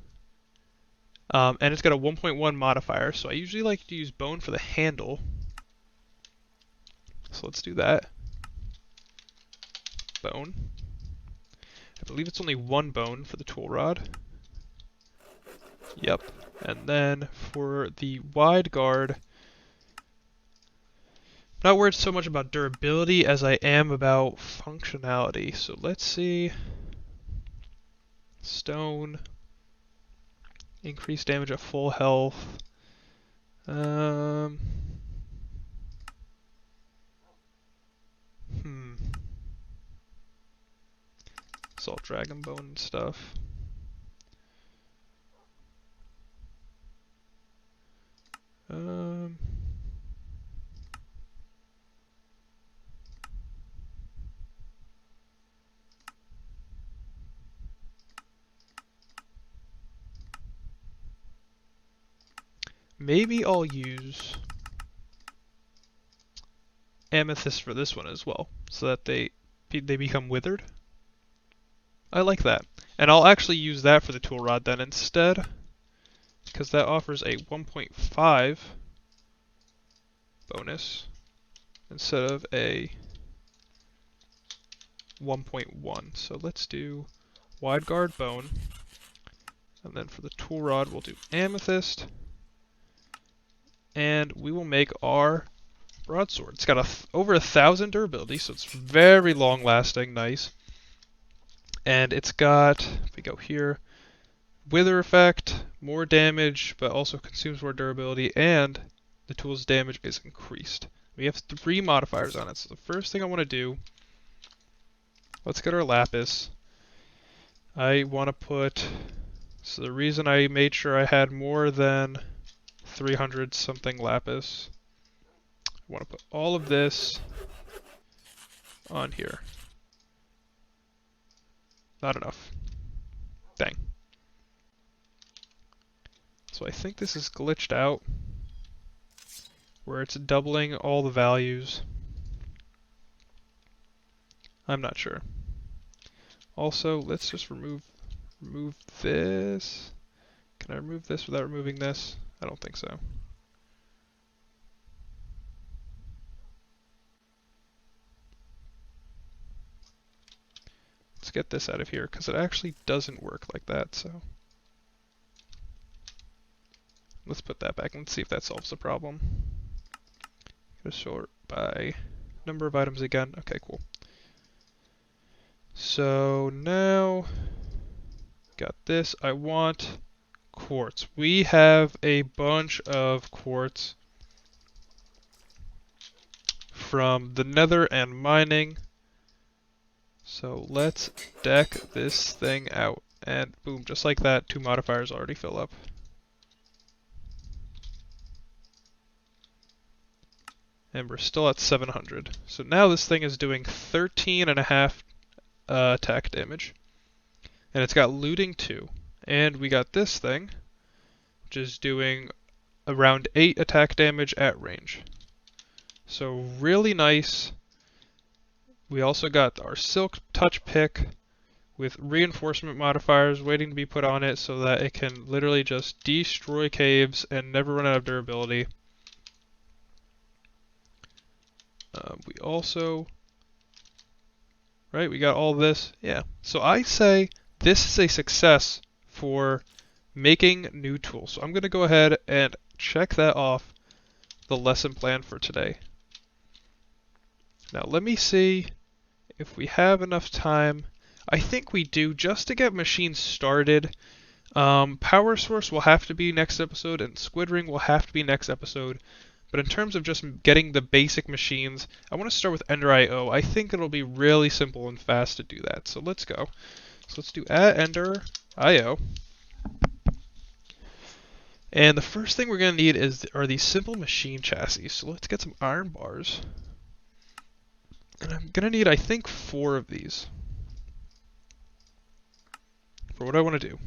And it's got a 1.1 modifier, so I usually like to use bone for the handle. So let's do that. Bone. I believe it's only 1 bone for the tool rod. Yep. And then for the wide guard, I'm not worried so much about durability as I am about functionality. So let's see. Stone. Increased damage at full health. It's all dragon bone and stuff. Maybe I'll use amethyst for this one as well, so that they become withered. I like that. And I'll actually use that for the tool rod then instead, because that offers a 1.5 bonus instead of a 1.1. So let's do wide guard bone, and then for the tool rod we'll do amethyst, and we will make our broadsword. It's got over 1,000 durability, so it's very long lasting, nice. And it's got, if we go here, wither effect, more damage, but also consumes more durability, and the tool's damage is increased. We have 3 modifiers on it, so the first thing I want to do, let's get our lapis. I want to put, so the reason I made sure I had more than 300 something lapis, I want to put all of this on here. Not enough. Dang. So I think this is glitched out, where it's doubling all the values. I'm not sure. Also, let's just remove this. Can I remove this without removing this? I don't think so. Let's get this out of here, because it actually doesn't work like that, so. Let's put that back and see if that solves the problem. Gonna sort by number of items again. Okay, cool. So now, got this. I want quartz. We have a bunch of quartz from the nether and mining. So let's deck this thing out. And boom, just like that, 2 modifiers already fill up. And we're still at 700. So now this thing is doing 13.5 attack damage. And it's got looting too. And we got this thing, which is doing around 8 attack damage at range. So really nice. We also got our Silk Touch pick with reinforcement modifiers waiting to be put on it so that it can literally just destroy caves and never run out of durability. We also, right, we got all this, yeah. So I say this is a success for making new tools. So I'm going to go ahead and check that off the lesson plan for today. Now let me see if we have enough time. I think we do, just to get machines started. Power Source will have to be next episode, and Squid Ring will have to be next episode. But in terms of just getting the basic machines, I want to start with Ender IO. I think it'll be really simple and fast to do that. So let's go. So let's do @Ender IO. And the first thing we're going to need are these simple machine chassis. So let's get some iron bars. And I'm going to need, I think, 4 of these for what I want to do.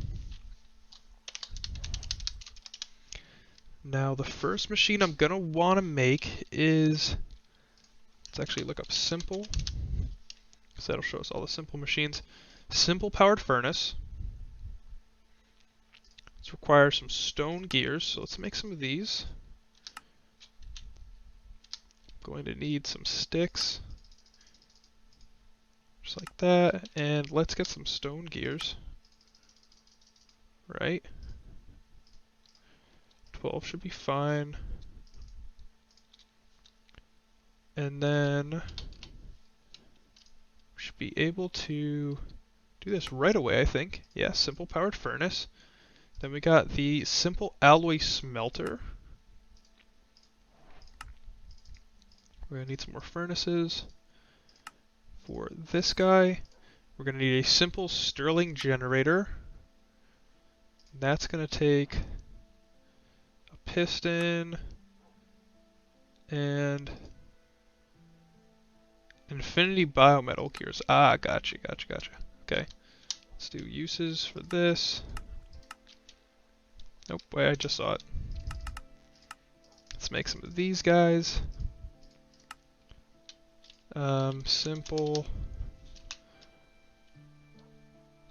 Now the first machine I'm going to want to make is, let's actually look up simple, because that'll show us all the simple machines. Simple powered furnace. This requires some stone gears, so let's make some of these. I'm going to need some sticks, just like that, and let's get some stone gears. Right? 12 should be fine. And then we should be able to do this right away, I think. Yeah, simple powered furnace. Then we got the simple alloy smelter. We're gonna need some more furnaces. For this guy, We're going to need a simple Stirling generator. That's going to take a piston and infinity biometal gears. Ah, gotcha. Okay, let's do uses for this. Nope, wait, I just saw it. Let's make some of these guys. Simple.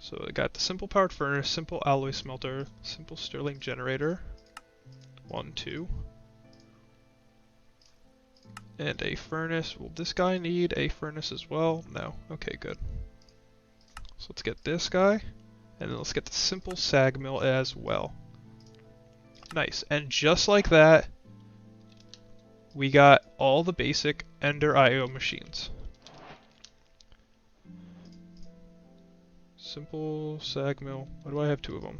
So I got the simple powered furnace, simple alloy smelter, simple Stirling generator. 1, 2. And a furnace. Will this guy need a furnace as well? No. Okay, good. So let's get this guy, and then let's get the simple sag mill as well. Nice. And just like that, we got all the basic Ender IO machines. Simple sag mill. Why do I have 2 of them?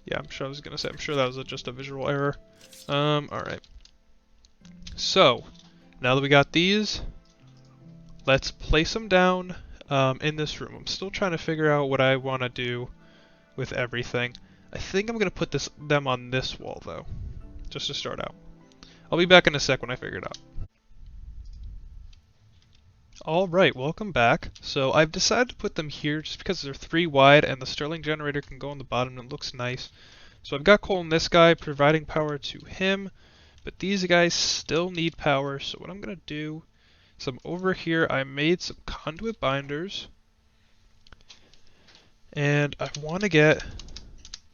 Yeah, I'm sure that was just a visual error. Alright. So, now that we got these, let's place them down in this room. I'm still trying to figure out what I want to do with everything. I think I'm going to put them on this wall, though, just to start out. I'll be back in a sec when I figure it out. Alright, welcome back. So I've decided to put them here just because they're 3 wide and the Stirling generator can go on the bottom and it looks nice. So I've got coal in this guy providing power to him, but these guys still need power. So what I'm going to do is over here I made some conduit binders and I want to get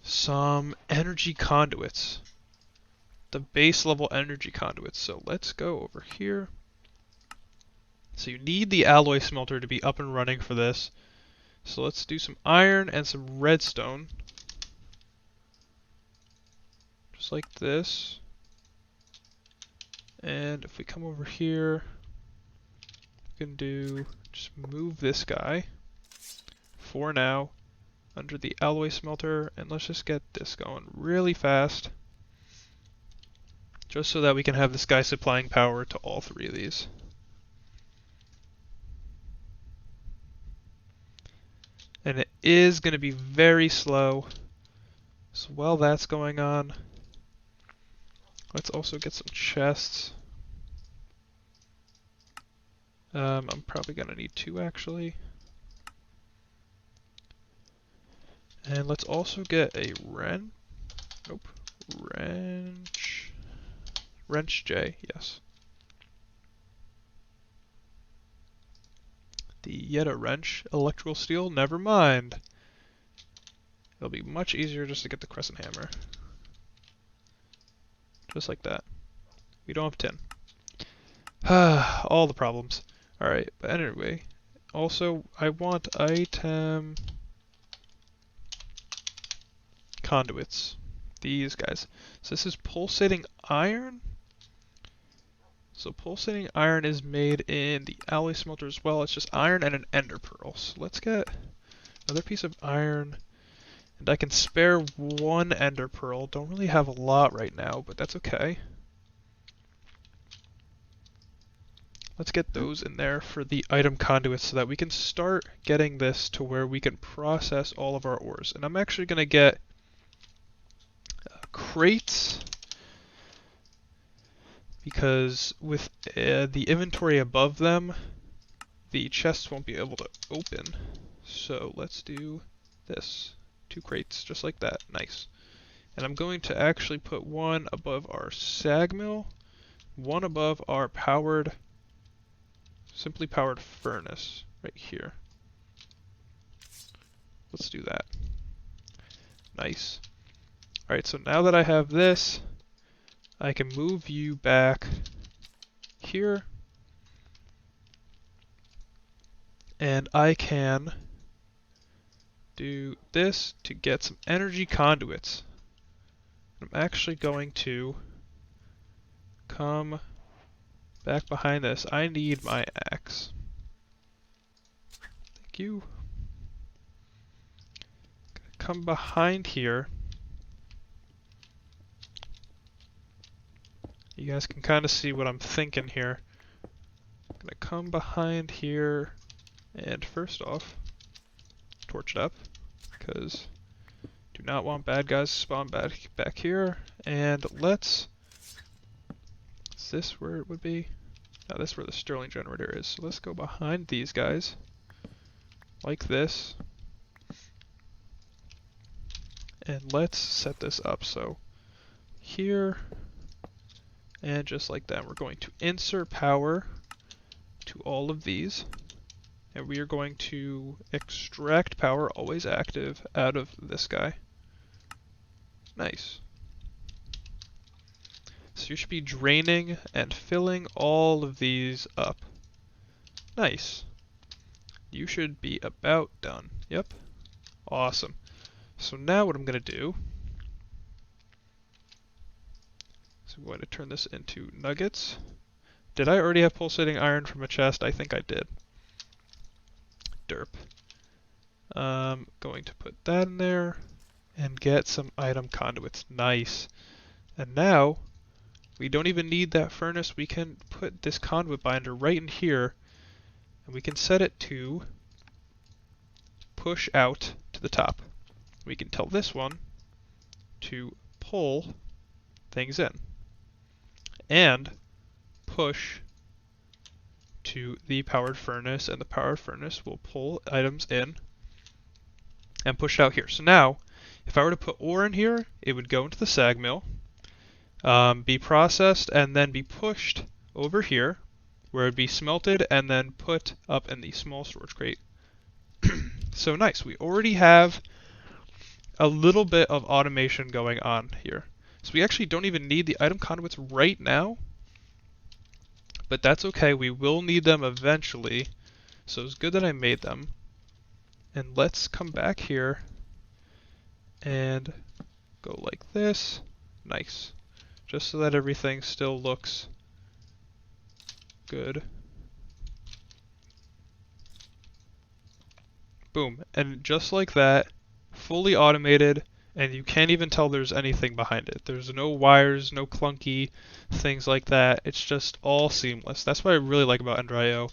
some energy conduits, the base level energy conduits. So let's go over here. So you need the alloy smelter to be up and running for this. So let's do some iron and some redstone. Just like this. And if we come over here, we can just move this guy for now under the alloy smelter, and let's just get this going really fast. Just so that we can have this guy supplying power to all 3 of these. And it is going to be very slow. So while that's going on, let's also get some chests. I'm probably going to need 2 actually. And let's also get a wrench J, yes. The Yeta wrench, electrical steel, never mind. It'll be much easier just to get the crescent hammer. Just like that. We don't have tin. All the problems. Alright, but anyway. Also, I want item conduits. These guys. So this is pulsating iron. So pulsating iron is made in the alloy smelter as well. It's just iron and an ender pearl. So let's get another piece of iron. And I can spare 1 ender pearl. Don't really have a lot right now, but that's okay. Let's get those in there for the item conduits so that we can start getting this to where we can process all of our ores. And I'm actually going to get crates, because with the inventory above them, the chests won't be able to open. So let's do this. 2 crates, just like that. Nice. And I'm going to actually put 1 above our sag mill, 1 above our simply powered furnace right here. Let's do that. Nice. Alright, so now that I have this, I can move you back here, and I can do this to get some energy conduits. I'm actually going to come back behind this. I need my axe. Thank you. Come behind here. You guys can kind of see what I'm thinking here. I'm gonna come behind here and first off, torch it up, because do not want bad guys to spawn back here. And let's, is this where it would be? No, this is where the Sterling generator is. So let's go behind these guys, like this. And let's set this up. So here, and just like that, we're going to insert power to all of these. And we are going to extract power, always active, out of this guy. Nice. So you should be draining and filling all of these up. Nice. You should be about done. Yep. Awesome. So now what I'm going to do, so I'm going to turn this into nuggets. Did I already have pulsating iron from a chest? I think I did. Derp. Going to put that in there and get some item conduits. Nice. And now we don't even need that furnace. We can put this conduit binder right in here, and we can set it to push out to the top. We can tell this one to pull things in and push to the powered furnace, and the powered furnace will pull items in and push out here. So now, if I were to put ore in here, it would go into the sag mill, be processed, and then be pushed over here, where it would be smelted and then put up in the small storage crate. So nice, we already have a little bit of automation going on here. So we actually don't even need the item conduits right now, but that's okay, we will need them eventually. So it's good that I made them. And let's come back here and go like this. Nice. Just so that everything still looks good. Boom. And just like that, fully automated, and you can't even tell there's anything behind it. There's no wires, no clunky things like that. It's just all seamless. That's what I really like about Ender.io,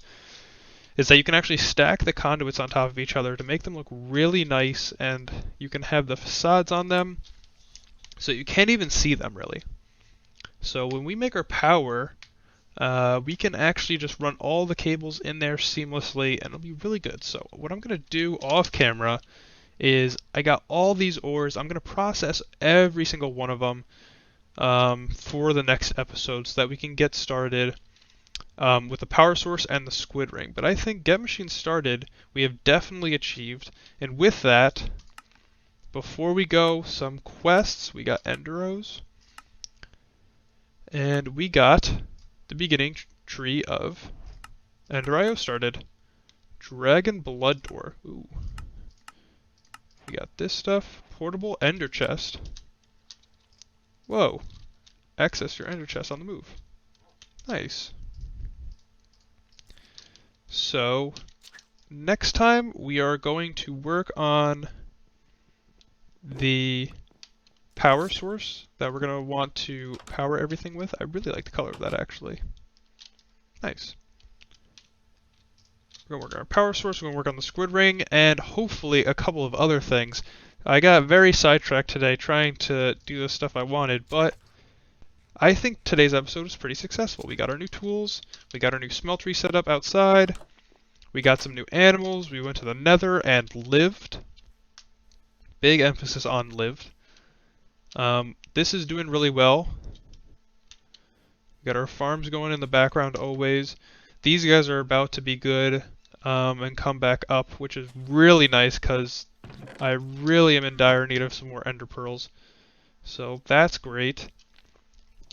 is that you can actually stack the conduits on top of each other to make them look really nice, and you can have the facades on them so you can't even see them really. So when we make our power, we can actually just run all the cables in there seamlessly, and it'll be really good. So what I'm going to do off camera is, I got all these ores. I'm going to process every single one of them for the next episode so that we can get started with the power source and the squid ring. But I think get machine started we have definitely achieved. And with that, before we go, some quests. We got Enderos, and we got the beginning tree of Ender.io started. Dragon Blood Door. Ooh. We got this stuff. Portable Ender Chest. Whoa. Access your Ender Chest on the move. Nice. So, next time we are going to work on the power source that we're going to want to power everything with. I really like the color of that actually. Nice. We're going to work on our power source, we're going to work on the squid ring, and hopefully a couple of other things. I got very sidetracked today trying to do the stuff I wanted, but I think today's episode was pretty successful. We got our new tools, we got our new smeltery set up outside, we got some new animals, we went to the nether and lived. Big emphasis on lived. This is doing really well. We got our farms going in the background always. These guys are about to be good and come back up, which is really nice because I really am in dire need of some more ender pearls. So that's great.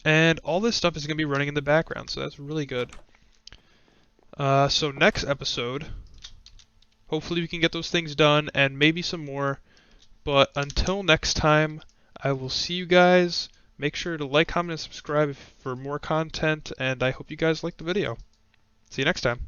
And all this stuff is going to be running in the background, so that's really good. So next episode, hopefully we can get those things done and maybe some more. But until next time, I will see you guys. Make sure to like, comment, and subscribe for more content, and I hope you guys like the video. See you next time.